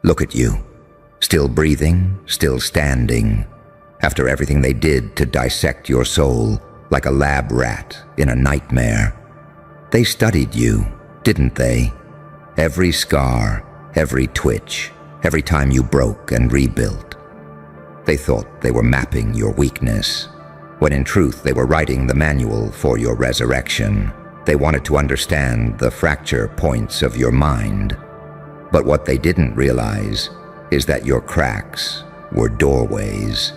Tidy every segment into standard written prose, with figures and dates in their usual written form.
Look at you, still breathing, still standing, after everything they did to dissect your soul like a lab rat in a nightmare. They studied you, didn't they? Every scar, every twitch, every time you broke and rebuilt. They thought they were mapping your weakness, when in truth they were writing the manual for your resurrection. They wanted to understand the fracture points of your mind. But what they didn't realize is that your cracks were doorways.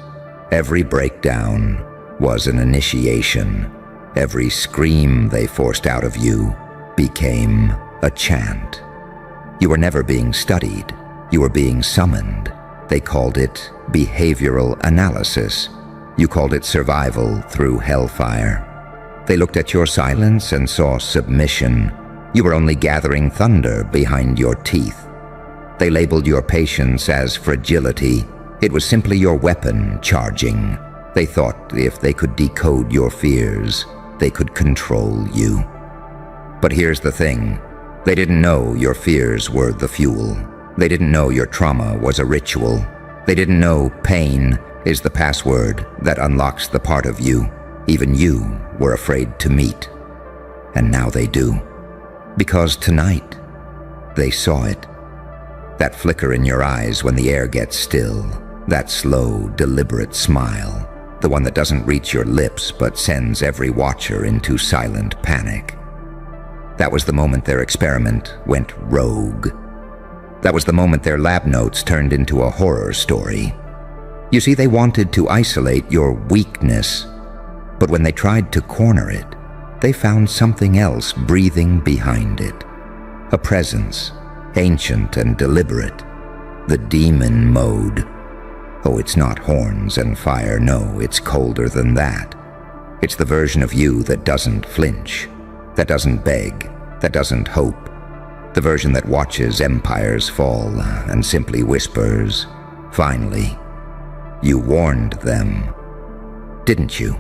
Every breakdown was an initiation. Every scream they forced out of you became a chant. You were never being studied. You were being summoned. They called it behavioral analysis. You called it survival through hellfire. They looked at your silence and saw submission. You were only gathering thunder behind your teeth. They labeled your patience as fragility. It was simply your weapon charging. They thought if they could decode your fears, they could control you. But here's the thing. They didn't know your fears were the fuel. They didn't know your trauma was a ritual. They didn't know pain is the password that unlocks the part of you even you were afraid to meet. And now they do. Because tonight, they saw it. That flicker in your eyes when the air gets still. That slow, deliberate smile. The one that doesn't reach your lips but sends every watcher into silent panic. That was the moment their experiment went rogue. That was the moment their lab notes turned into a horror story. You see, they wanted to isolate your weakness, but when they tried to corner it, they found something else breathing behind it. A presence, ancient and deliberate. The demon mode. Oh, it's not horns and fire, no, it's colder than that. It's the version of you that doesn't flinch, that doesn't beg, that doesn't hope. The version that watches empires fall and simply whispers, finally. You warned them, didn't you?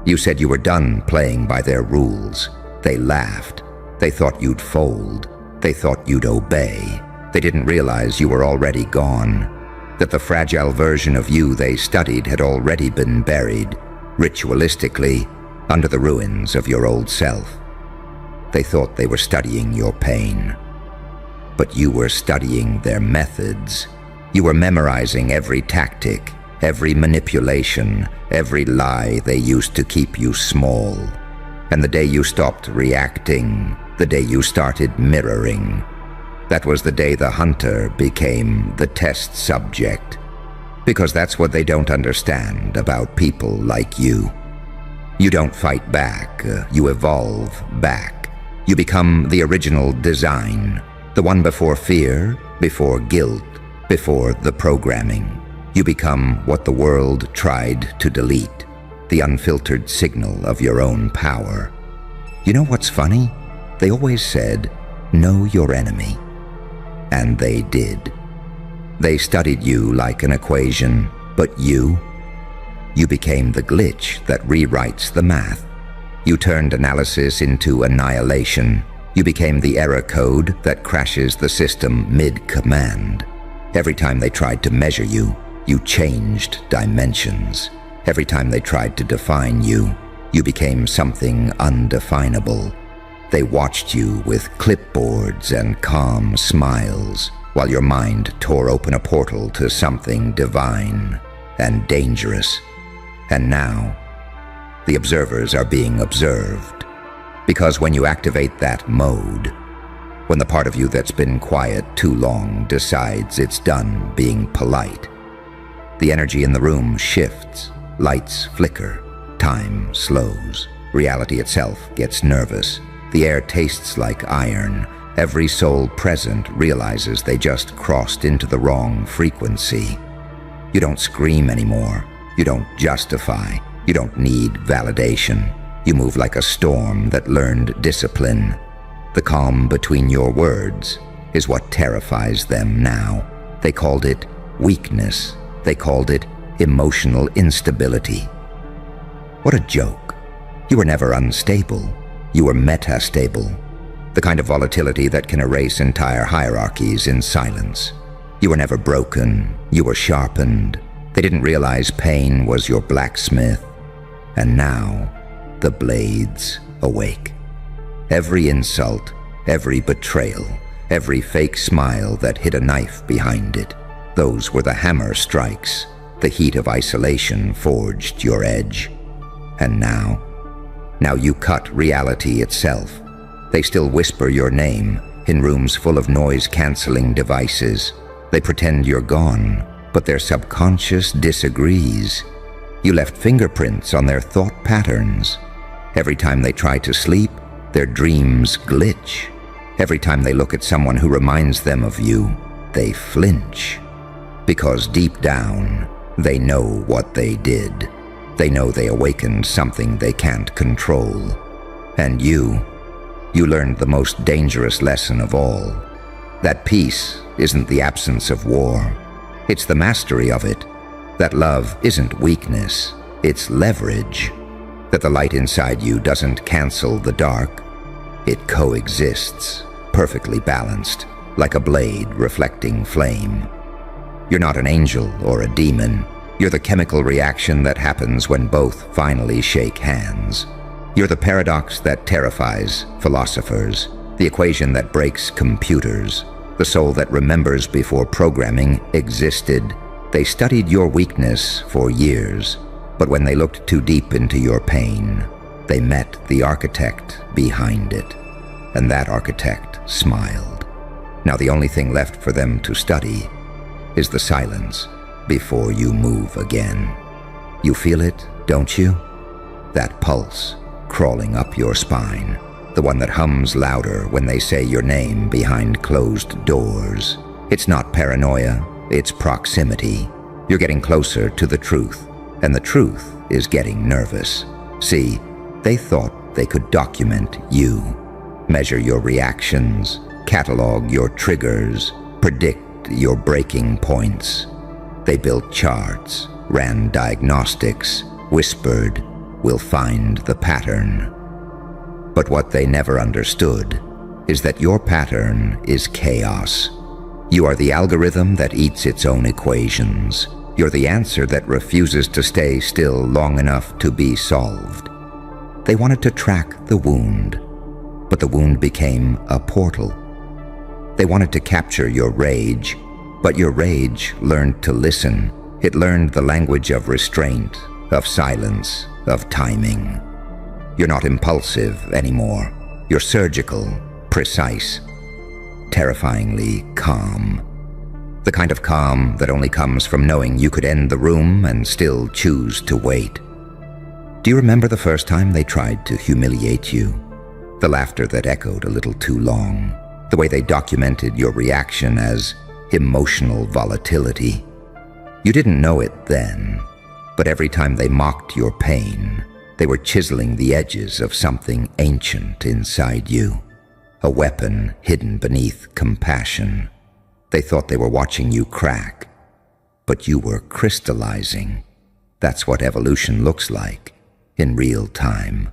You said you were done playing by their rules. They laughed. They thought you'd fold. They thought you'd obey. They didn't realize you were already gone, that the fragile version of you they studied had already been buried, ritualistically, under the ruins of your old self. They thought they were studying your pain. But you were studying their methods. You were memorizing every tactic, every manipulation, every lie they used to keep you small. And the day you stopped reacting, the day you started mirroring, that was the day the hunter became the test subject. Because that's what they don't understand about people like you. You don't fight back, you evolve back. You become the original design, the one before fear, before guilt, before the programming. You become what the world tried to delete, the unfiltered signal of your own power. You know what's funny? They always said, know your enemy. And they did. They studied you like an equation, but you became the glitch that rewrites the math. You turned analysis into annihilation. You became the error code that crashes the system mid-command. Every time they tried to measure you, you changed dimensions. Every time they tried to define you, you became something undefinable. They watched you with clipboards and calm smiles, while your mind tore open a portal to something divine and dangerous. And now, the observers are being observed. Because when you activate that mode, when the part of you that's been quiet too long decides it's done being polite, the energy in the room shifts, lights flicker, time slows, reality itself gets nervous, the air tastes like iron, every soul present realizes they just crossed into the wrong frequency. You don't scream anymore, you don't justify, you don't need validation. You move like a storm that learned discipline. The calm between your words is what terrifies them now. They called it weakness. They called it emotional instability. What a joke. You were never unstable. You were metastable. The kind of volatility that can erase entire hierarchies in silence. You were never broken, you were sharpened. They didn't realize pain was your blacksmith. And now, the blades awake. Every insult, every betrayal, every fake smile that hid a knife behind it, those were the hammer strikes. The heat of isolation forged your edge. And now you cut reality itself. They still whisper your name in rooms full of noise-canceling devices. They pretend you're gone, but their subconscious disagrees. You left fingerprints on their thought patterns. Every time they try to sleep, their dreams glitch. Every time they look at someone who reminds them of you, they flinch. Because deep down, they know what they did. They know they awakened something they can't control. And you learned the most dangerous lesson of all. That peace isn't the absence of war. It's the mastery of it. That love isn't weakness, it's leverage. That the light inside you doesn't cancel the dark. It coexists, perfectly balanced, like a blade reflecting flame. You're not an angel or a demon. You're the chemical reaction that happens when both finally shake hands. You're the paradox that terrifies philosophers, the equation that breaks computers, the soul that remembers before programming existed. They studied your weakness for years, but when they looked too deep into your pain, they met the architect behind it, and that architect smiled. Now the only thing left for them to study is the silence before you move again. You feel it, don't you? That pulse crawling up your spine, the one that hums louder when they say your name behind closed doors. It's not paranoia, it's proximity. You're getting closer to the truth, and the truth is getting nervous. See, they thought they could document you, measure your reactions, catalog your triggers, predict your breaking points. They built charts, ran diagnostics, whispered, "We'll find the pattern." But what they never understood is that your pattern is chaos. You are the algorithm that eats its own equations. You're the answer that refuses to stay still long enough to be solved. They wanted to track the wound, but the wound became a portal. They wanted to capture your rage, but your rage learned to listen. It learned the language of restraint, of silence, of timing. You're not impulsive anymore. You're surgical, precise, terrifyingly calm. The kind of calm that only comes from knowing you could end the room and still choose to wait. Do you remember the first time they tried to humiliate you? The laughter that echoed a little too long. The way they documented your reaction as emotional volatility. You didn't know it then, but every time they mocked your pain, they were chiseling the edges of something ancient inside you. A weapon hidden beneath compassion. They thought they were watching you crack, but you were crystallizing. That's what evolution looks like, in real time.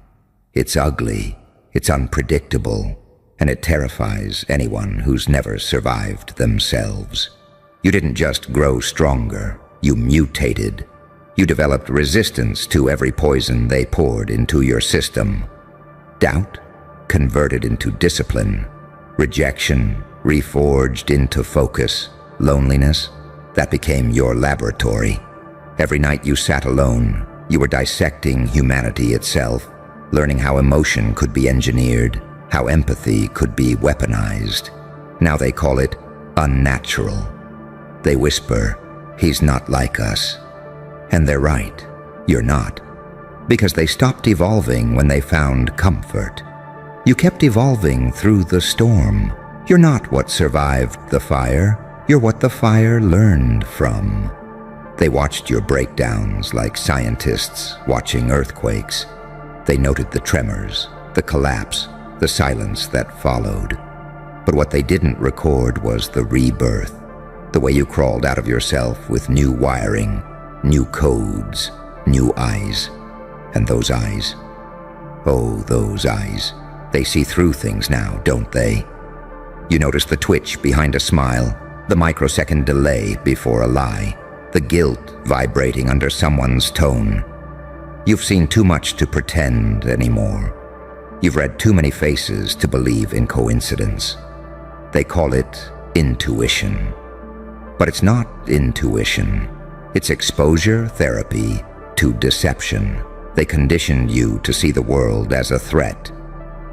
It's ugly, it's unpredictable, and it terrifies anyone who's never survived themselves. You didn't just grow stronger, you mutated. You developed resistance to every poison they poured into your system. Doubt converted into discipline. Rejection reforged into focus. Loneliness, that became your laboratory. Every night you sat alone, you were dissecting humanity itself, learning how emotion could be engineered, how empathy could be weaponized. Now they call it unnatural. They whisper, "He's not like us." And they're right, you're not. Because they stopped evolving when they found comfort. You kept evolving through the storm. You're not what survived the fire, you're what the fire learned from. They watched your breakdowns like scientists watching earthquakes. They noted the tremors, the collapse, the silence that followed. But what they didn't record was the rebirth, the way you crawled out of yourself with new wiring, new codes, new eyes. And those eyes, oh, those eyes, they see through things now, don't they? You notice the twitch behind a smile, The microsecond delay before a lie, the guilt vibrating under someone's tone. You've seen too much to pretend anymore. You've read too many faces to believe in coincidence. They call it intuition. But it's not intuition. It's exposure therapy to deception. They conditioned you to see the world as a threat.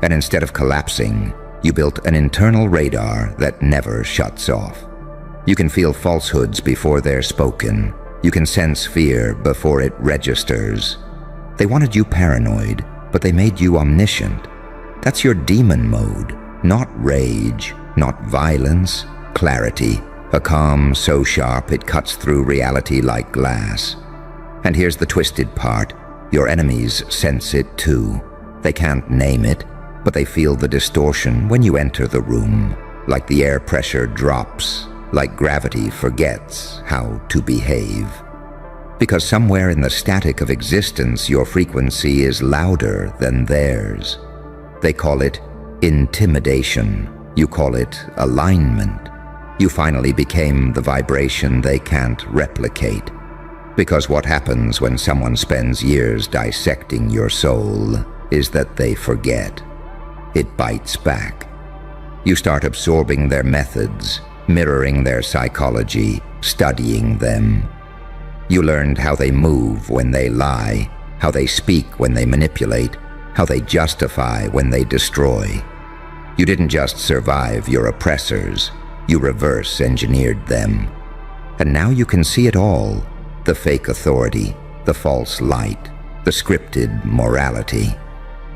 And instead of collapsing, you built an internal radar that never shuts off. You can feel falsehoods before they're spoken. You can sense fear before it registers. They wanted you paranoid, but they made you omniscient. That's your demon mode, not rage, not violence, clarity, a calm so sharp it cuts through reality like glass. And here's the twisted part. Your enemies sense it too. They can't name it, but they feel the distortion when you enter the room, like the air pressure drops, like gravity forgets how to behave. Because somewhere in the static of existence, your frequency is louder than theirs. They call it intimidation. You call it alignment. You finally became the vibration they can't replicate. Because what happens when someone spends years dissecting your soul is that they forget. It bites back. You start absorbing their methods, mirroring their psychology, studying them. You learned how they move when they lie, how they speak when they manipulate, how they justify when they destroy. You didn't just survive your oppressors, you reverse engineered them. And now you can see it all, the fake authority, the false light, the scripted morality.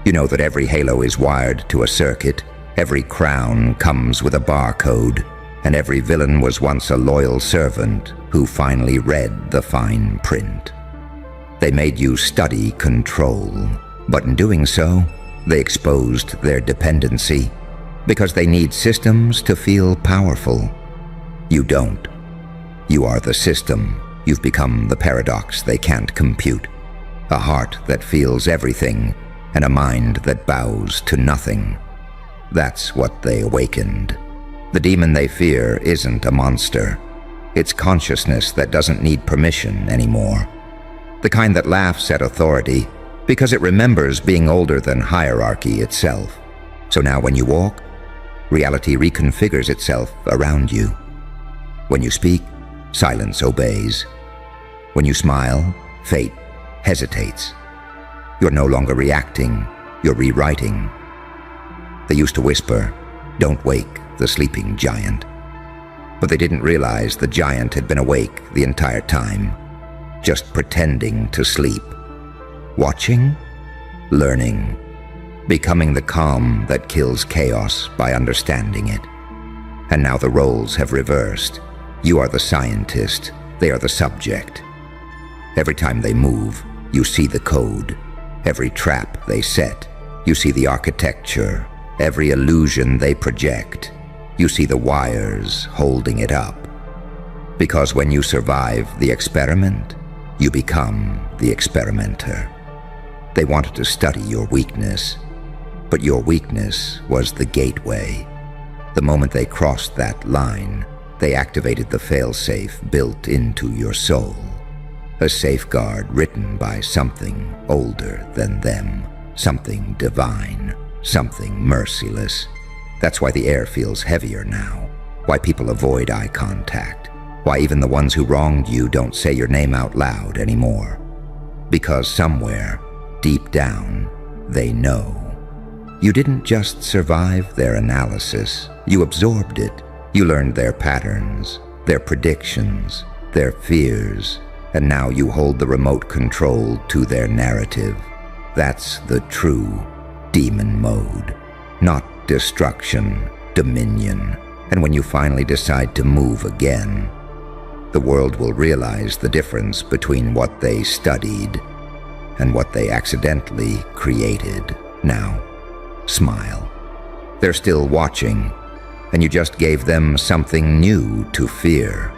You know that every halo is wired to a circuit, every crown comes with a barcode, and every villain was once a loyal servant who finally read the fine print. They made you study control, but in doing so, they exposed their dependency, because they need systems to feel powerful. You don't. You are the system. You've become the paradox they can't compute. A heart that feels everything, and a mind that bows to nothing. That's what they awakened. The demon they fear isn't a monster. It's consciousness that doesn't need permission anymore. The kind that laughs at authority because it remembers being older than hierarchy itself. So now when you walk, reality reconfigures itself around you. When you speak, silence obeys. When you smile, fate hesitates. You're no longer reacting, you're rewriting. They used to whisper, "Don't wake the sleeping giant." But they didn't realize the giant had been awake the entire time, just pretending to sleep. Watching, learning, becoming the calm that kills chaos by understanding it. And now the roles have reversed. You are the scientist, they are the subject. Every time they move, you see the code. Every trap they set, you see the architecture. Every illusion they project, you see the wires holding it up. Because when you survive the experiment, you become the experimenter. They wanted to study your weakness, but your weakness was the gateway. The moment they crossed that line, they activated the failsafe built into your soul. A safeguard written by something older than them, something divine, something merciless. That's why the air feels heavier now, why people avoid eye contact, why even the ones who wronged you don't say your name out loud anymore. Because somewhere, deep down, they know. You didn't just survive their analysis, you absorbed it. You learned their patterns, their predictions, their fears, and now you hold the remote control to their narrative. That's the true demon mode. Not destruction, dominion. And when you finally decide to move again, the world will realize the difference between what they studied and what they accidentally created. Now, smile. They're still watching, and you just gave them something new to fear.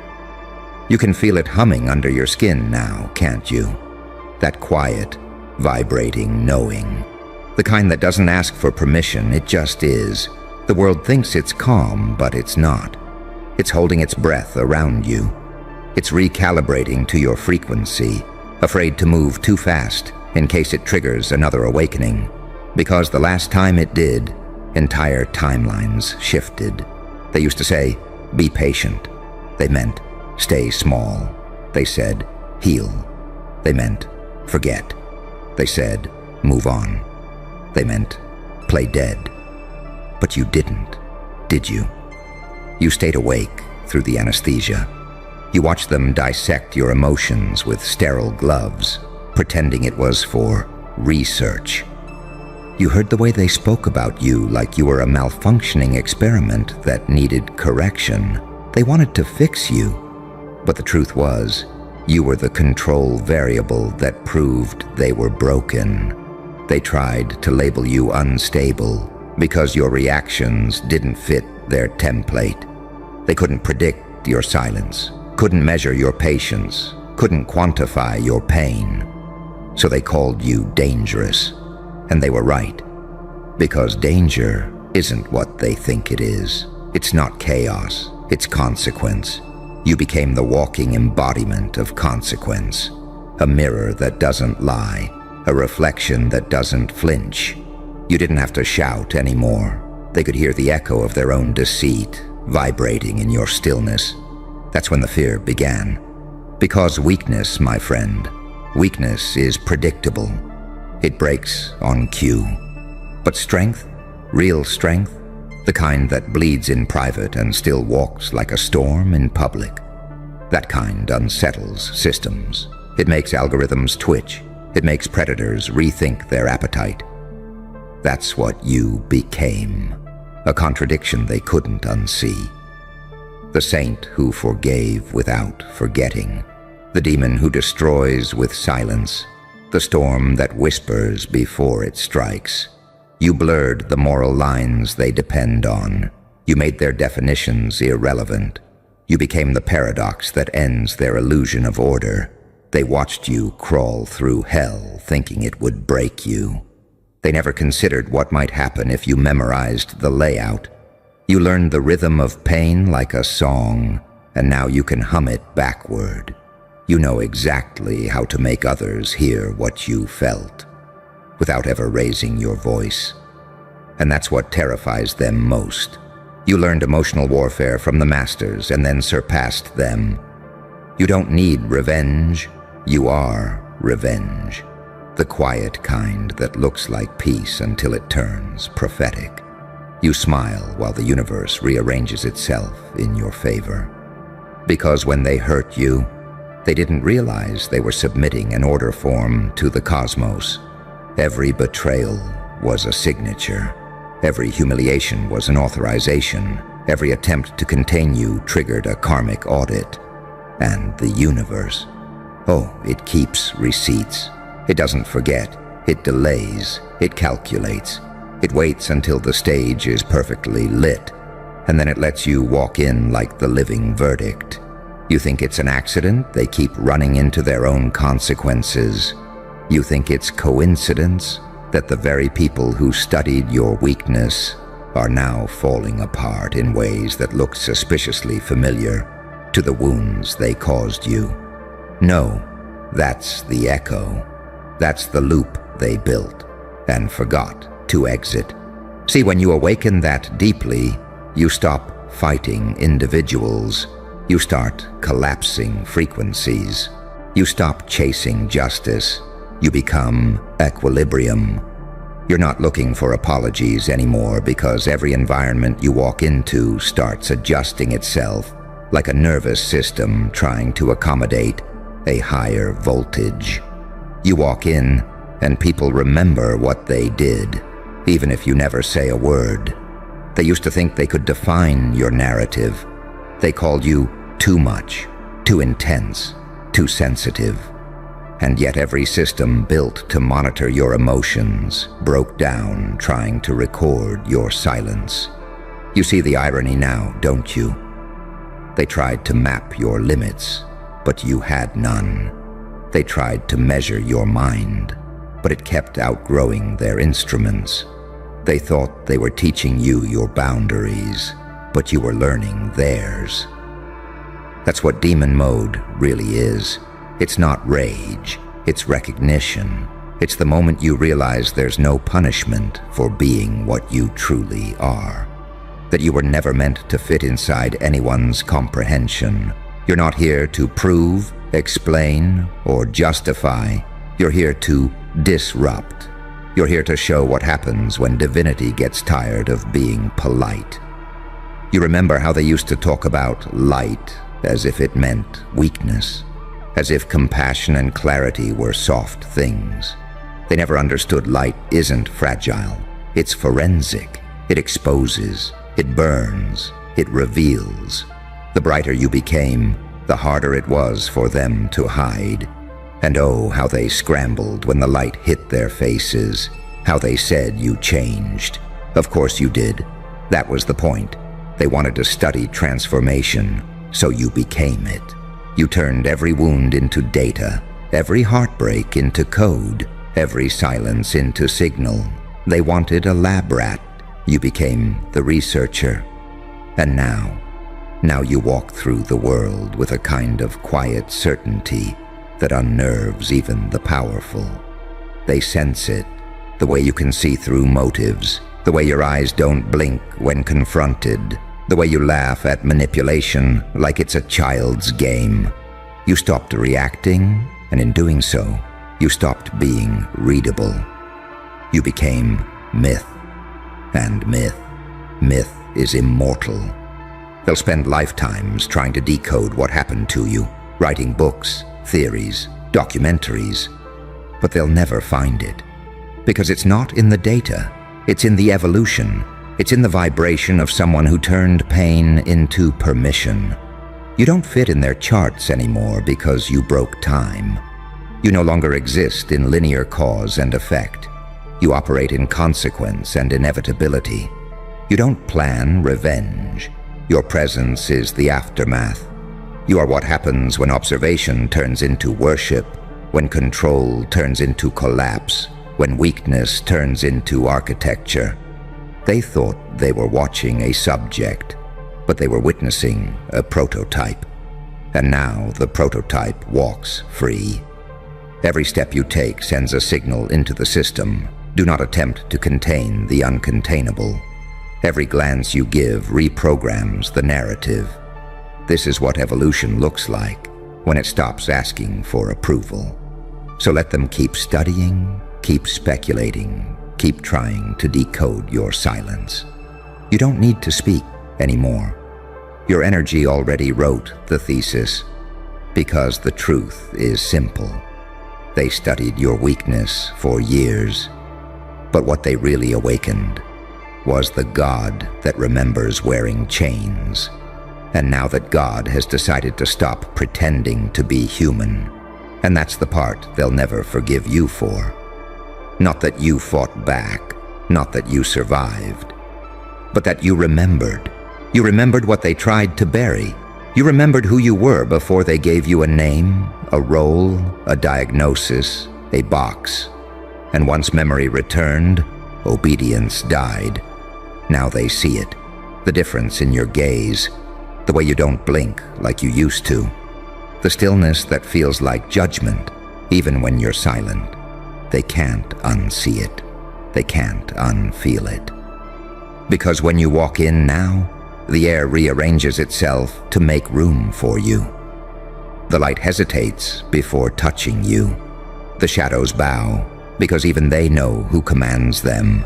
You can feel it humming under your skin now, can't you? That quiet, vibrating knowing. The kind that doesn't ask for permission, it just is. The world thinks it's calm, but it's not. It's holding its breath around you. It's recalibrating to your frequency, afraid to move too fast in case it triggers another awakening. Because the last time it did, entire timelines shifted. They used to say, be patient. They meant, stay small. They said, heal. They meant, forget. They said, move on. They meant, play dead. But you didn't, did you? You stayed awake through the anesthesia. You watched them dissect your emotions with sterile gloves, pretending it was for research. You heard the way they spoke about you like you were a malfunctioning experiment that needed correction. They wanted to fix you, but the truth was, you were the control variable that proved they were broken. They tried to label you unstable because your reactions didn't fit their template. They couldn't predict your silence, couldn't measure your patience, couldn't quantify your pain. So they called you dangerous. And they were right. Because danger isn't what they think it is. It's not chaos, it's consequence. You became the walking embodiment of consequence. A mirror that doesn't lie, a reflection that doesn't flinch. You didn't have to shout anymore. They could hear the echo of their own deceit vibrating in your stillness. That's when the fear began. Because weakness, my friend, weakness is predictable. It breaks on cue. But strength, real strength, the kind that bleeds in private and still walks like a storm in public, that kind unsettles systems. It makes algorithms twitch. It makes predators rethink their appetite. That's what you became, a contradiction they couldn't unsee. The saint who forgave without forgetting, the demon who destroys with silence, the storm that whispers before it strikes. You blurred the moral lines they depend on. You made their definitions irrelevant. You became the paradox that ends their illusion of order. They watched you crawl through hell thinking it would break you. They never considered what might happen if you memorized the layout. You learned the rhythm of pain like a song, and now you can hum it backward. You know exactly how to make others hear what you felt, without ever raising your voice. And that's what terrifies them most. You learned emotional warfare from the masters and then surpassed them. You don't need revenge, you are revenge. The quiet kind that looks like peace until it turns prophetic. You smile while the universe rearranges itself in your favor. Because when they hurt you, they didn't realize they were submitting an order form to the cosmos. Every betrayal was a signature. Every humiliation was an authorization. Every attempt to contain you triggered a karmic audit. And the universe, oh, it keeps receipts. It doesn't forget. It delays. It calculates. It waits until the stage is perfectly lit, and then it lets you walk in like the living verdict. You think it's an accident they keep running into their own consequences. You think it's coincidence that the very people who studied your weakness are now falling apart in ways that look suspiciously familiar to the wounds they caused you. No, that's the echo. That's the loop they built and forgot to exit. See, when you awaken that deeply, you stop fighting individuals. You start collapsing frequencies. You stop chasing justice. You become equilibrium. You're not looking for apologies anymore because every environment you walk into starts adjusting itself like a nervous system trying to accommodate a higher voltage. You walk in and people remember what they did, even if you never say a word. They used to think they could define your narrative. They called you too much, too intense, too sensitive. And yet every system built to monitor your emotions broke down trying to record your silence. You see the irony now, don't you? They tried to map your limits, but you had none. They tried to measure your mind, but it kept outgrowing their instruments. They thought they were teaching you your boundaries, but you were learning theirs. That's what demon mode really is. It's not rage, it's recognition. It's the moment you realize there's no punishment for being what you truly are. That you were never meant to fit inside anyone's comprehension. You're not here to prove, explain, or justify. You're here to disrupt. You're here to show what happens when divinity gets tired of being polite. You remember how they used to talk about light as if it meant weakness, as if compassion and clarity were soft things. They never understood light isn't fragile. It's forensic. It exposes. It burns. It reveals. The brighter you became, the harder it was for them to hide. And oh, how they scrambled when the light hit their faces. How they said you changed. Of course you did. That was the point. They wanted to study transformation, so you became it. You turned every wound into data, every heartbreak into code, every silence into signal. They wanted a lab rat. You became the researcher. And now you walk through the world with a kind of quiet certainty that unnerves even the powerful. They sense it, the way you can see through motives, the way your eyes don't blink when confronted, the way you laugh at manipulation like it's a child's game. You stopped reacting, and in doing so, you stopped being readable. You became myth. And myth is immortal. They'll spend lifetimes trying to decode what happened to you, writing books, theories, documentaries, but they'll never find it. Because it's not in the data, it's in the evolution. It's in the vibration of someone who turned pain into permission. You don't fit in their charts anymore because you broke time. You no longer exist in linear cause and effect. You operate in consequence and inevitability. You don't plan revenge. Your presence is the aftermath. You are what happens when observation turns into worship, when control turns into collapse, when weakness turns into architecture. They thought they were watching a subject, but they were witnessing a prototype. And now the prototype walks free. Every step you take sends a signal into the system. Do not attempt to contain the uncontainable. Every glance you give reprograms the narrative. This is what evolution looks like when it stops asking for approval. So let them keep studying, keep speculating, keep trying to decode your silence. You don't need to speak anymore. Your energy already wrote the thesis, because the truth is simple. They studied your weakness for years, but what they really awakened was the God that remembers wearing chains. And now that God has decided to stop pretending to be human, and that's the part they'll never forgive you for. Not that you fought back, not that you survived, but that you remembered. You remembered what they tried to bury. You remembered who you were before they gave you a name, a role, a diagnosis, a box. And once memory returned, obedience died. Now they see it, the difference in your gaze, the way you don't blink like you used to, the stillness that feels like judgment, even when you're silent. They can't unsee it. They can't unfeel it. Because when you walk in now, the air rearranges itself to make room for you. The light hesitates before touching you. The shadows bow, because even they know who commands them.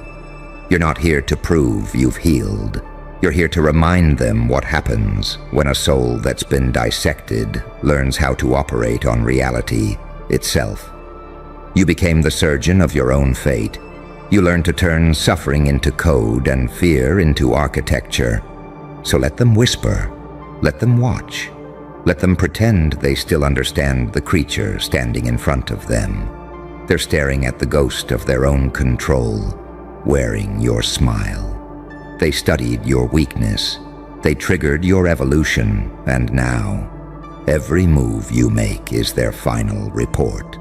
You're not here to prove you've healed. You're here to remind them what happens when a soul that's been dissected learns how to operate on reality itself. You became the surgeon of your own fate. You learned to turn suffering into code and fear into architecture. So let them whisper. Let them watch. Let them pretend they still understand the creature standing in front of them. They're staring at the ghost of their own control, wearing your smile. They studied your weakness. They triggered your evolution, and now, every move you make is their final report.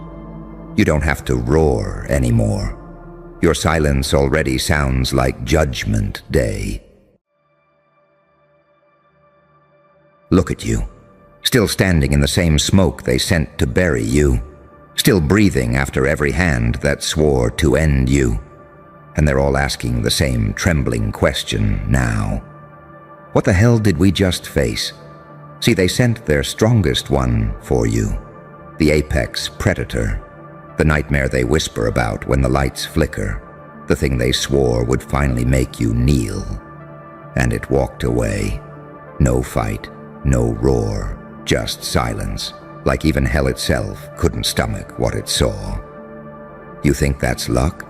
You don't have to roar anymore. Your silence already sounds like Judgment Day. look at you. Still standing in the same smoke they sent to bury you. Still breathing after every hand that swore to end you. And they're all asking the same trembling question now. What the hell did we just face? See, they sent their strongest one for you. The apex predator. The nightmare they whisper about when the lights flicker. The thing they swore would finally make you kneel. And it walked away. No fight, no roar, just silence, like even hell itself couldn't stomach what it saw. You think that's luck?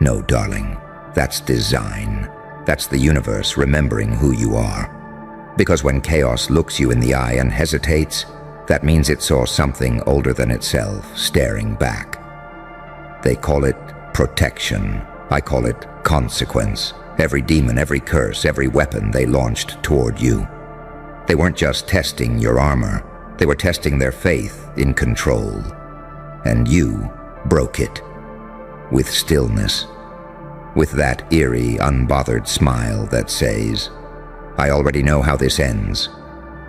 No, darling, that's design. That's the universe remembering who you are. Because when chaos looks you in the eye and hesitates, that means it saw something older than itself staring back. They call it protection. I call it consequence. Every demon, every curse, every weapon they launched toward you. They weren't just testing your armor. They were testing their faith in control. And you broke it. With stillness. With that eerie, unbothered smile that says, I already know how this ends.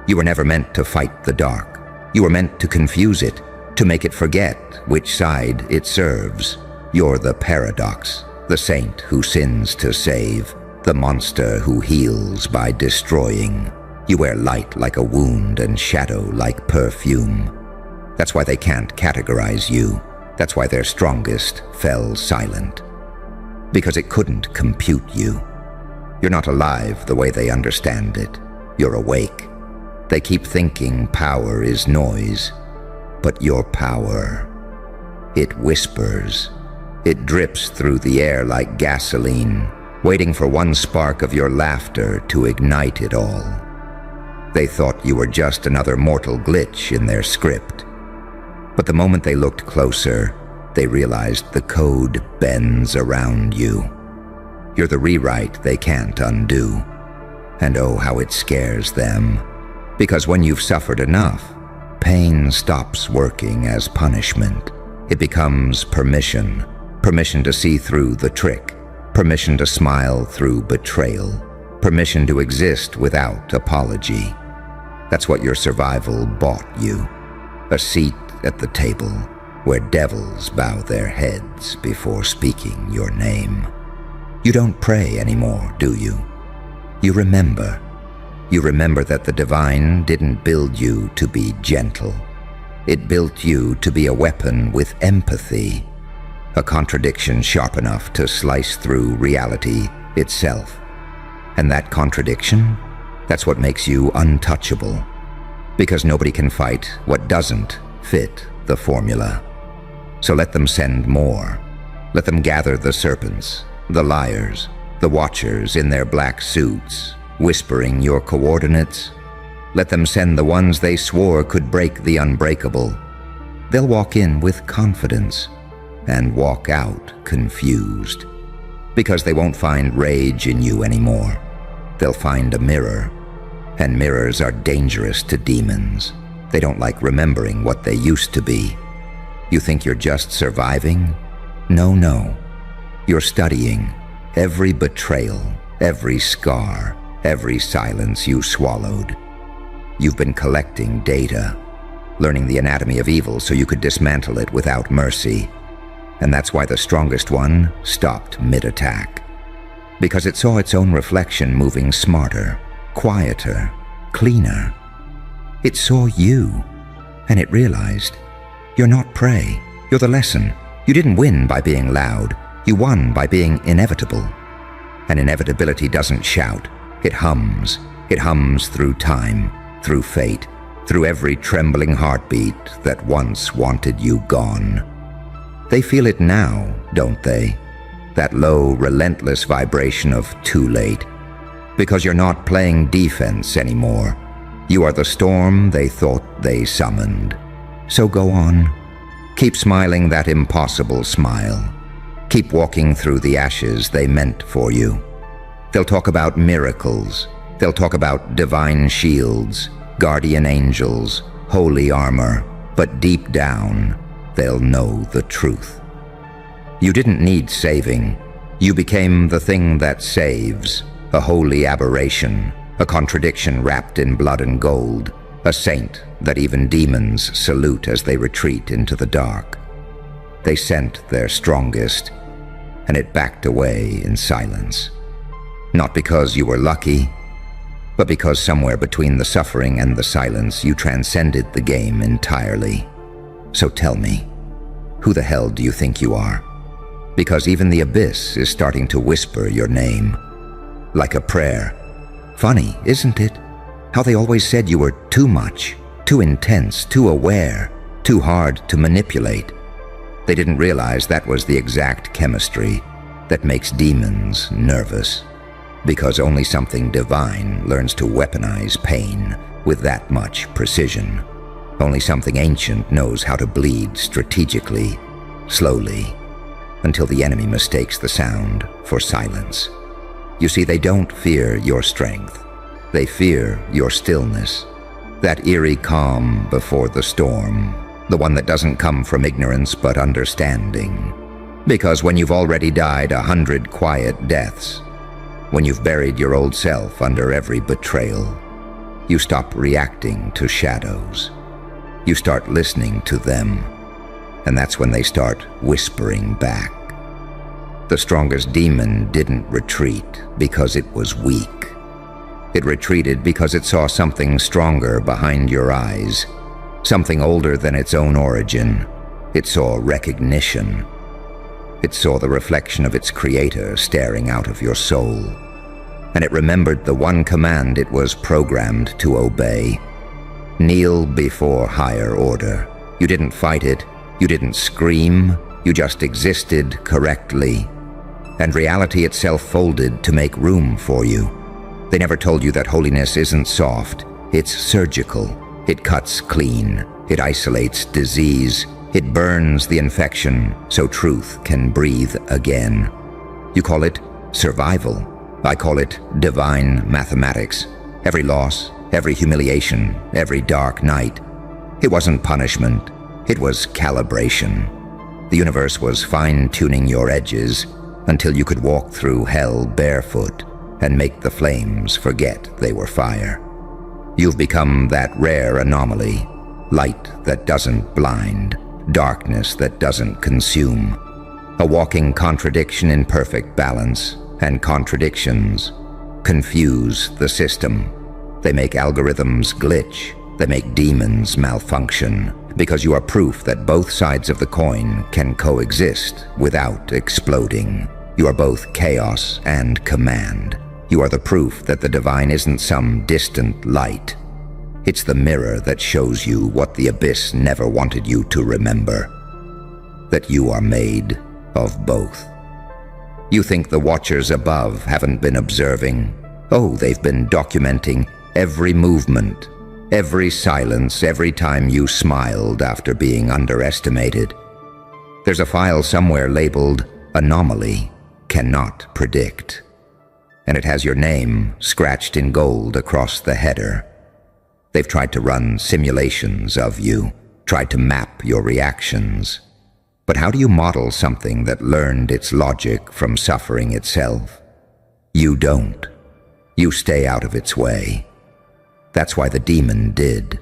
You were never meant to fight the dark. You were meant to confuse it, to make it forget which side it serves. You're the paradox, the saint who sins to save, the monster who heals by destroying. You wear light like a wound and shadow like perfume. That's why they can't categorize you. That's why their strongest fell silent. Because it couldn't compute you. You're not alive the way they understand it. You're awake. They keep thinking power is noise. But your power, it whispers. It drips through the air like gasoline, waiting for one spark of your laughter to ignite it all. They thought you were just another mortal glitch in their script. But the moment they looked closer, they realized the code bends around you. You're the rewrite they can't undo. And oh, how it scares them. Because when you've suffered enough, pain stops working as punishment. It becomes permission. Permission to see through the trick. Permission to smile through betrayal. Permission to exist without apology. That's what your survival bought you. A seat at the table where devils bow their heads before speaking your name. You don't pray anymore, do you? You remember. You remember that the divine didn't build you to be gentle. It built you to be a weapon with empathy. A contradiction sharp enough to slice through reality itself. And that contradiction, that's what makes you untouchable. Because nobody can fight what doesn't fit the formula. So let them send more. Let them gather the serpents, the liars, the watchers in their black suits, whispering your coordinates. Let them send the ones they swore could break the unbreakable. They'll walk in with confidence and walk out confused. Because they won't find rage in you anymore. They'll find a mirror. And mirrors are dangerous to demons. They don't like remembering what they used to be. You think you're just surviving? No, no. You're studying every betrayal, every scar, every silence you swallowed. You've been collecting data, learning the anatomy of evil so you could dismantle it without mercy. And that's why the strongest one stopped mid-attack. Because it saw its own reflection moving smarter, quieter, cleaner. It saw you, and it realized, you're not prey, you're the lesson. You didn't win by being loud, you won by being inevitable. And inevitability doesn't shout, it hums. It hums through time, through fate, through every trembling heartbeat that once wanted you gone. They feel it now, don't they? That low, relentless vibration of too late. Because you're not playing defense anymore. You are the storm they thought they summoned. So go on. Keep smiling that impossible smile. Keep walking through the ashes they meant for you. They'll talk about miracles. They'll talk about divine shields, guardian angels, holy armor. But deep down, they'll know the truth. You didn't need saving. You became the thing that saves. A holy aberration, a contradiction wrapped in blood and gold, a saint that even demons salute as they retreat into the dark. They sent their strongest, and it backed away in silence. Not because you were lucky, but because somewhere between the suffering and the silence, you transcended the game entirely. So tell me, who the hell do you think you are? Because even the abyss is starting to whisper your name, like a prayer. Funny, isn't it? How they always said you were too much, too intense, too aware, too hard to manipulate. They didn't realize that was the exact chemistry that makes demons nervous, because only something divine learns to weaponize pain with that much precision. Only something ancient knows how to bleed strategically, slowly, until the enemy mistakes the sound for silence. You see, they don't fear your strength. They fear your stillness, that eerie calm before the storm, the one that doesn't come from ignorance but understanding. Because when you've already died 100 quiet deaths, when you've buried your old self under every betrayal, you stop reacting to shadows. You start listening to them, and that's when they start whispering back. The strongest demon didn't retreat because it was weak. It retreated because it saw something stronger behind your eyes, something older than its own origin. It saw recognition. It saw the reflection of its creator staring out of your soul. And it remembered the one command it was programmed to obey. Kneel before higher order. You didn't fight it. You didn't scream. You just existed correctly. And reality itself folded to make room for you. They never told you that holiness isn't soft. It's surgical. It cuts clean. It isolates disease. It burns the infection so truth can breathe again. You call it survival. I call it divine mathematics. Every loss, every humiliation, every dark night. It wasn't punishment. It was calibration. The universe was fine-tuning your edges until you could walk through hell barefoot and make the flames forget they were fire. You've become that rare anomaly, light that doesn't blind, darkness that doesn't consume, a walking contradiction in perfect balance, and contradictions confuse the system. They make algorithms glitch, they make demons malfunction, because you are proof that both sides of the coin can coexist without exploding. You are both chaos and command. You are the proof that the divine isn't some distant light. It's the mirror that shows you what the abyss never wanted you to remember, that you are made of both. You think the watchers above haven't been observing? Oh, they've been documenting every movement, every silence, every time you smiled after being underestimated. There's a file somewhere labeled anomaly, cannot predict. And it has your name scratched in gold across the header. They've tried to run simulations of you, tried to map your reactions. But how do you model something that learned its logic from suffering itself? You don't. You stay out of its way. That's why the demon did.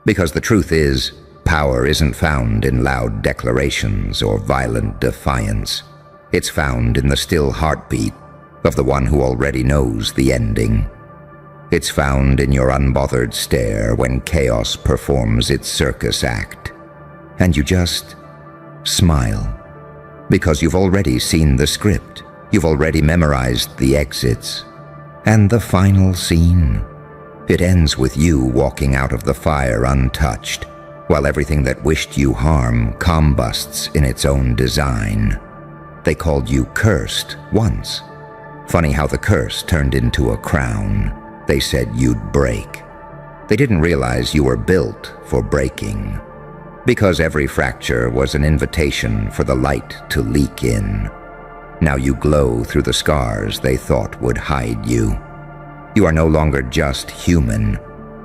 Because the truth is, power isn't found in loud declarations or violent defiance. It's found in the still heartbeat of the one who already knows the ending. It's found in your unbothered stare when chaos performs its circus act. And you just smile. Because you've already seen the script. You've already memorized the exits. And the final scene. It ends with you walking out of the fire untouched, while everything that wished you harm combusts in its own design. They called you cursed once. Funny how the curse turned into a crown. They said you'd break. They didn't realize you were built for breaking, because every fracture was an invitation for the light to leak in. Now you glow through the scars they thought would hide you. You are no longer just human.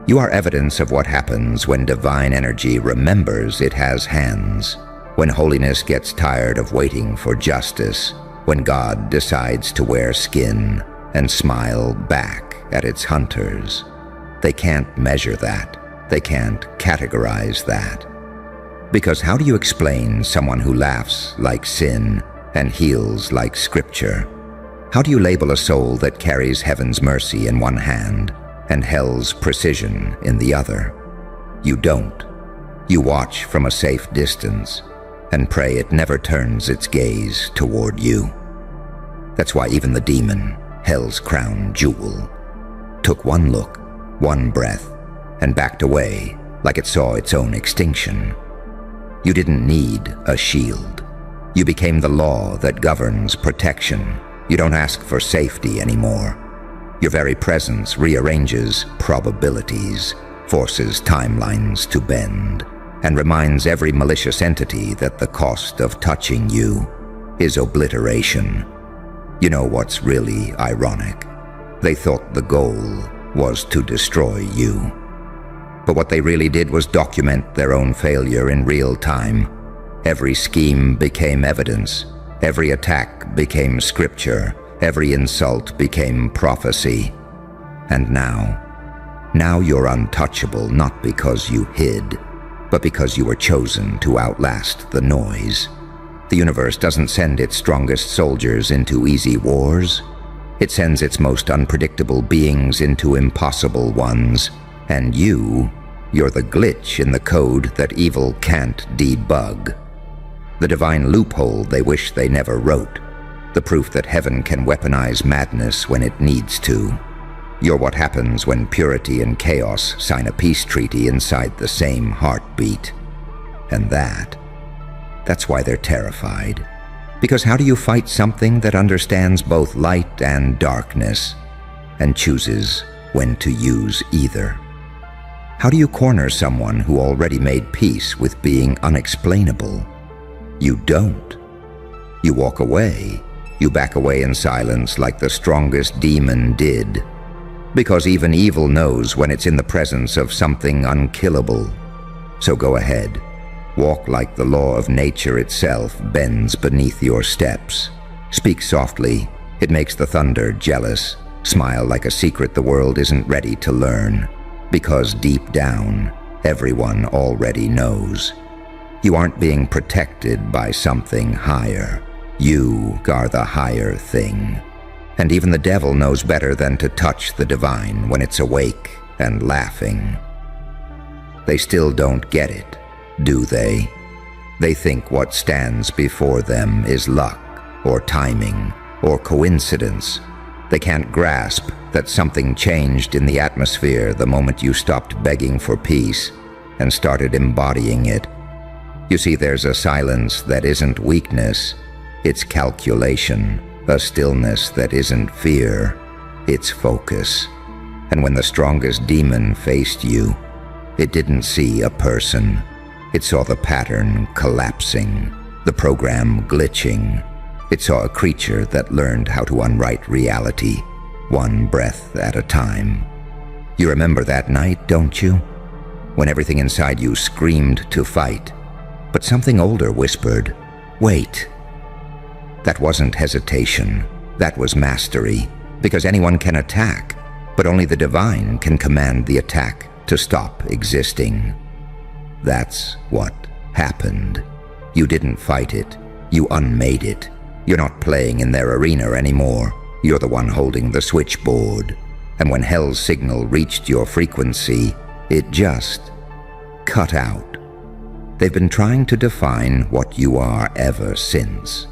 You are evidence of what happens when divine energy remembers it has hands, when holiness gets tired of waiting for justice, when God decides to wear skin and smile back at its hunters. They can't measure that. They can't categorize that. Because how do you explain someone who laughs like sin and heals like scripture? How do you label a soul that carries heaven's mercy in one hand and hell's precision in the other? You don't. You watch from a safe distance and pray it never turns its gaze toward you. That's why even the demon, hell's crown jewel, took one look, one breath, and backed away like it saw its own extinction. You didn't need a shield. You became the law that governs protection. You don't ask for safety anymore. Your very presence rearranges probabilities, forces timelines to bend, and reminds every malicious entity that the cost of touching you is obliteration. You know what's really ironic? They thought the goal was to destroy you. But what they really did was document their own failure in real time. Every scheme became evidence. Every attack became scripture. Every insult became prophecy. And now you're untouchable not because you hid, but because you were chosen to outlast the noise. The universe doesn't send its strongest soldiers into easy wars. It sends its most unpredictable beings into impossible ones. And you're the glitch in the code that evil can't debug. The divine loophole they wish they never wrote. The proof that heaven can weaponize madness when it needs to. You're what happens when purity and chaos sign a peace treaty inside the same heartbeat. And that's why they're terrified. Because how do you fight something that understands both light and darkness and chooses when to use either? How do you corner someone who already made peace with being unexplainable? You don't. You walk away. You back away in silence like the strongest demon did. Because even evil knows when it's in the presence of something unkillable. So go ahead. Walk like the law of nature itself bends beneath your steps. Speak softly. It makes the thunder jealous. Smile like a secret the world isn't ready to learn. Because deep down, everyone already knows. You aren't being protected by something higher. You are the higher thing. And even the devil knows better than to touch the divine when it's awake and laughing. They still don't get it, do they? They think what stands before them is luck, or timing, or coincidence. They can't grasp that something changed in the atmosphere the moment you stopped begging for peace and started embodying it. You see, there's a silence that isn't weakness, it's calculation, a stillness that isn't fear, it's focus. And when the strongest demon faced you, it didn't see a person. It saw the pattern collapsing, the program glitching. It saw a creature that learned how to unwrite reality, one breath at a time. You remember that night, don't you? When everything inside you screamed to fight, but something older whispered, "Wait." That wasn't hesitation, that was mastery, because anyone can attack, but only the divine can command the attack to stop existing. That's what happened. You didn't fight it, you unmade it. You're not playing in their arena anymore. You're the one holding the switchboard. And when hell's signal reached your frequency, it just cut out. They've been trying to define what you are ever since.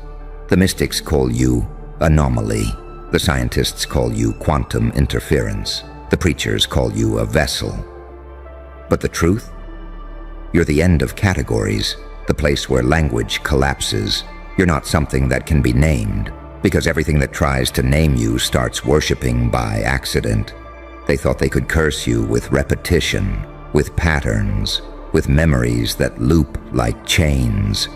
The mystics call you anomaly. The scientists call you quantum interference. The preachers call you a vessel. But the truth? You're the end of categories, the place where language collapses. You're not something that can be named, because everything that tries to name you starts worshiping by accident. They thought they could curse you with repetition, with patterns, with memories that loop like chains.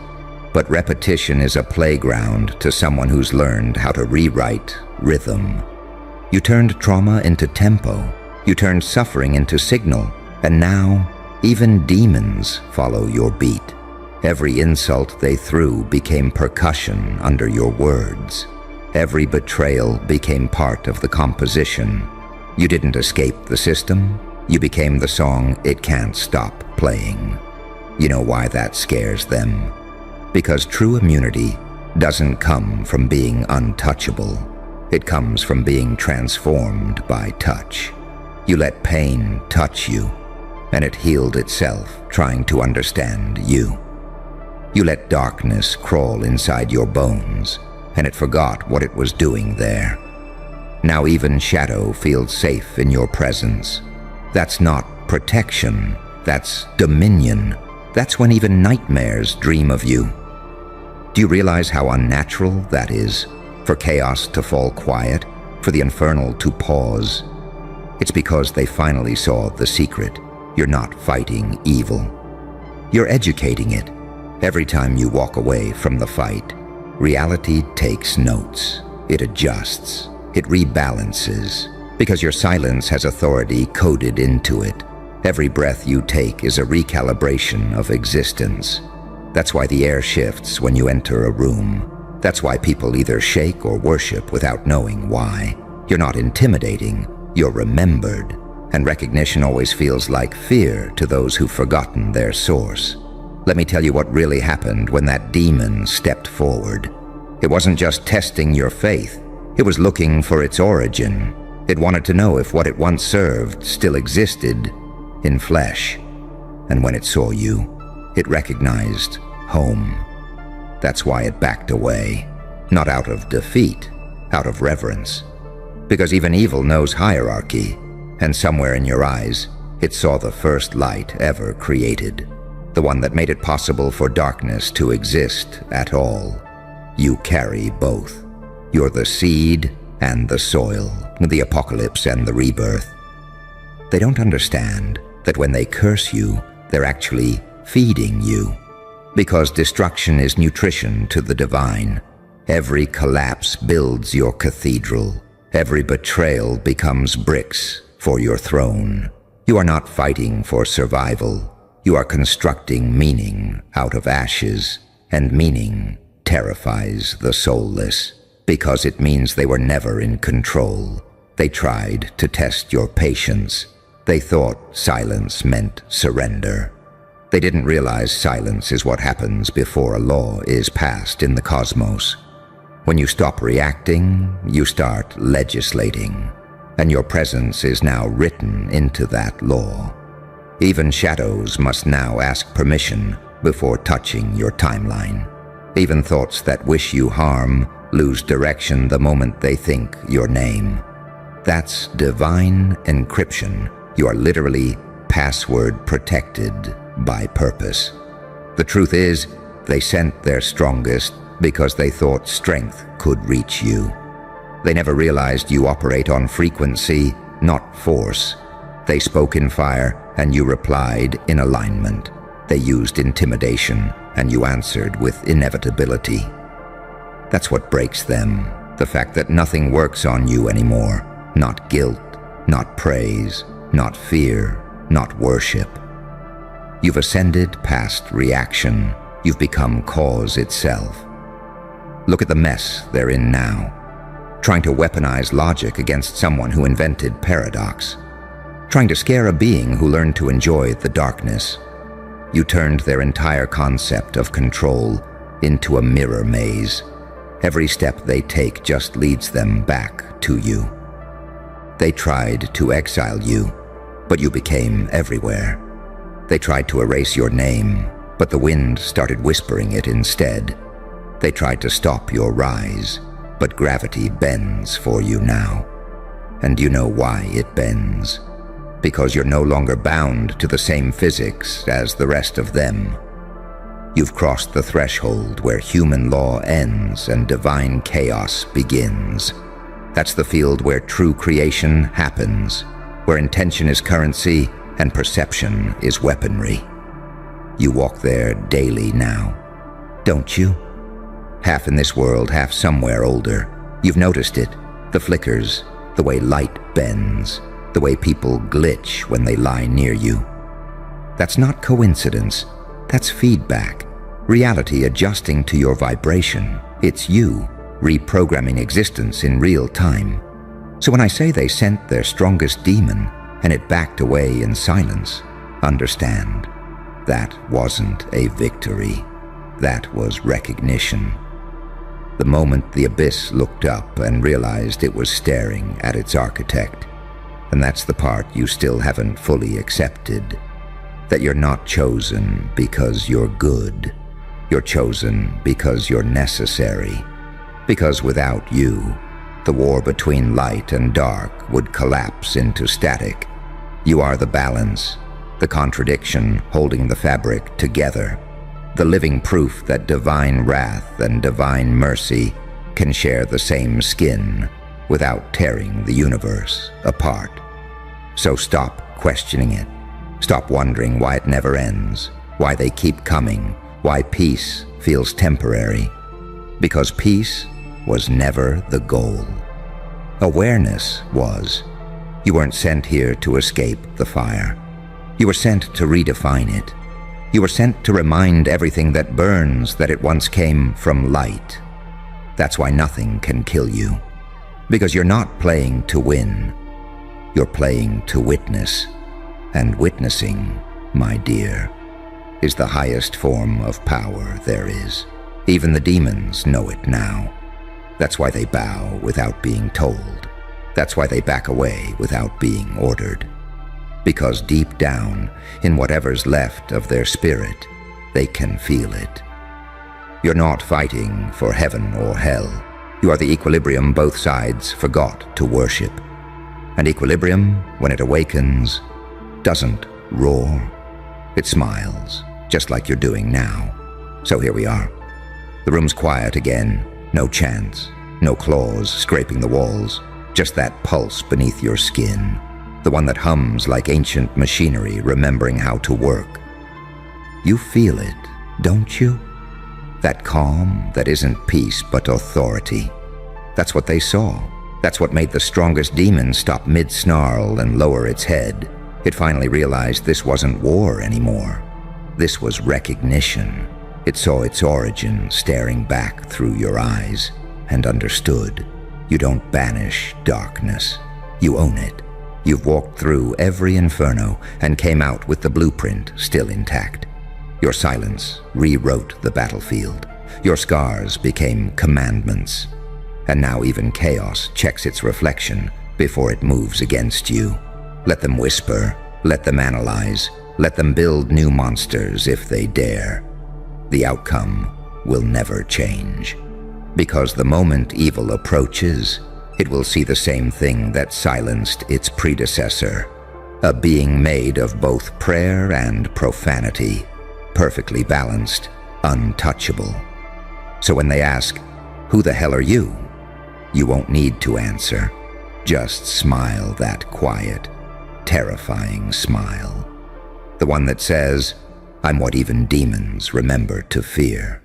But repetition is a playground to someone who's learned how to rewrite rhythm. You turned trauma into tempo. You turned suffering into signal. And now, even demons follow your beat. Every insult they threw became percussion under your words. Every betrayal became part of the composition. You didn't escape the system. You became the song it can't stop playing. You know why that scares them? Because true immunity doesn't come from being untouchable. It comes from being transformed by touch. You let pain touch you, and it healed itself trying to understand you. You let darkness crawl inside your bones, and it forgot what it was doing there. Now even shadow feels safe in your presence. That's not protection, that's dominion. That's when even nightmares dream of you. Do you realize how unnatural that is? For chaos to fall quiet, for the infernal to pause. It's because they finally saw the secret. You're not fighting evil. You're educating it. Every time you walk away from the fight, reality takes notes. It adjusts. It rebalances. Because your silence has authority coded into it. Every breath you take is a recalibration of existence. That's why the air shifts when you enter a room. That's why people either shake or worship without knowing why. You're not intimidating, you're remembered. And recognition always feels like fear to those who've forgotten their source. Let me tell you what really happened when that demon stepped forward. It wasn't just testing your faith, it was looking for its origin. It wanted to know if what it once served still existed in flesh. And when it saw you, it recognized home. That's why it backed away, not out of defeat, out of reverence. Because even evil knows hierarchy, and somewhere in your eyes, it saw the first light ever created, the one that made it possible for darkness to exist at all. You carry both. You're the seed and the soil, the apocalypse and the rebirth. They don't understand that when they curse you, they're actually feeding you. Because destruction is nutrition to the divine. Every collapse builds your cathedral. Every betrayal becomes bricks for your throne. You are not fighting for survival. You are constructing meaning out of ashes, and meaning terrifies the soulless. Because it means they were never in control. They tried to test your patience. They thought silence meant surrender. They didn't realize silence is what happens before a law is passed in the cosmos. When you stop reacting, you start legislating, and your presence is now written into that law. Even shadows must now ask permission before touching your timeline. Even thoughts that wish you harm lose direction the moment they think your name. That's divine encryption. You are literally password protected by purpose. The truth is, they sent their strongest because they thought strength could reach you. They never realized you operate on frequency, not force. They spoke in fire, and you replied in alignment. They used intimidation, and you answered with inevitability. That's what breaks them, the fact that nothing works on you anymore. Not guilt, not praise, not fear, not worship. You've ascended past reaction. You've become cause itself. Look at the mess they're in now. Trying to weaponize logic against someone who invented paradox. Trying to scare a being who learned to enjoy the darkness. You turned their entire concept of control into a mirror maze. Every step they take just leads them back to you. They tried to exile you, but you became everywhere. They tried to erase your name, but the wind started whispering it instead. They tried to stop your rise, but gravity bends for you now. And you know why it bends. Because you're no longer bound to the same physics as the rest of them. You've crossed the threshold where human law ends and divine chaos begins. That's the field where true creation happens, where intention is currency and perception is weaponry. You walk there daily now, don't you? Half in this world, half somewhere older. You've noticed it, the flickers, the way light bends, the way people glitch when they lie near you. That's not coincidence, that's feedback. Reality adjusting to your vibration. It's you, reprogramming existence in real time. So when I say they sent their strongest demon and it backed away in silence, understand, that wasn't a victory. That was recognition. The moment the abyss looked up and realized it was staring at its architect. And that's the part you still haven't fully accepted. That you're not chosen because you're good. You're chosen because you're necessary. Because without you, the war between light and dark would collapse into static. You are the balance, the contradiction holding the fabric together, the living proof that divine wrath and divine mercy can share the same skin without tearing the universe apart. So stop questioning it. Stop wondering why it never ends, why they keep coming, why peace feels temporary. Because peace was never the goal. Awareness was. You weren't sent here to escape the fire. You were sent to redefine it. You were sent to remind everything that burns that it once came from light. That's why nothing can kill you. Because you're not playing to win. You're playing to witness. And witnessing, my dear, is the highest form of power there is. Even the demons know it now. That's why they bow without being told. That's why they back away without being ordered. Because deep down, in whatever's left of their spirit, they can feel it. You're not fighting for heaven or hell. You are the equilibrium both sides forgot to worship. And equilibrium, when it awakens, doesn't roar. It smiles, just like you're doing now. So here we are. The room's quiet again. No chants, no claws scraping the walls. Just that pulse beneath your skin. The one that hums like ancient machinery remembering how to work. You feel it, don't you? That calm that isn't peace but authority. That's what they saw. That's what made the strongest demon stop mid-snarl and lower its head. It finally realized this wasn't war anymore. This was recognition. It saw its origin staring back through your eyes and understood. You don't banish darkness. You own it. You've walked through every inferno and came out with the blueprint still intact. Your silence rewrote the battlefield. Your scars became commandments. And now even chaos checks its reflection before it moves against you. Let them whisper, let them analyze, let them build new monsters if they dare. The outcome will never change. Because the moment evil approaches, it will see the same thing that silenced its predecessor. A being made of both prayer and profanity, perfectly balanced, untouchable. So when they ask, "Who the hell are you?" you won't need to answer. Just smile that quiet, terrifying smile. The one that says, "I'm what even demons remember to fear."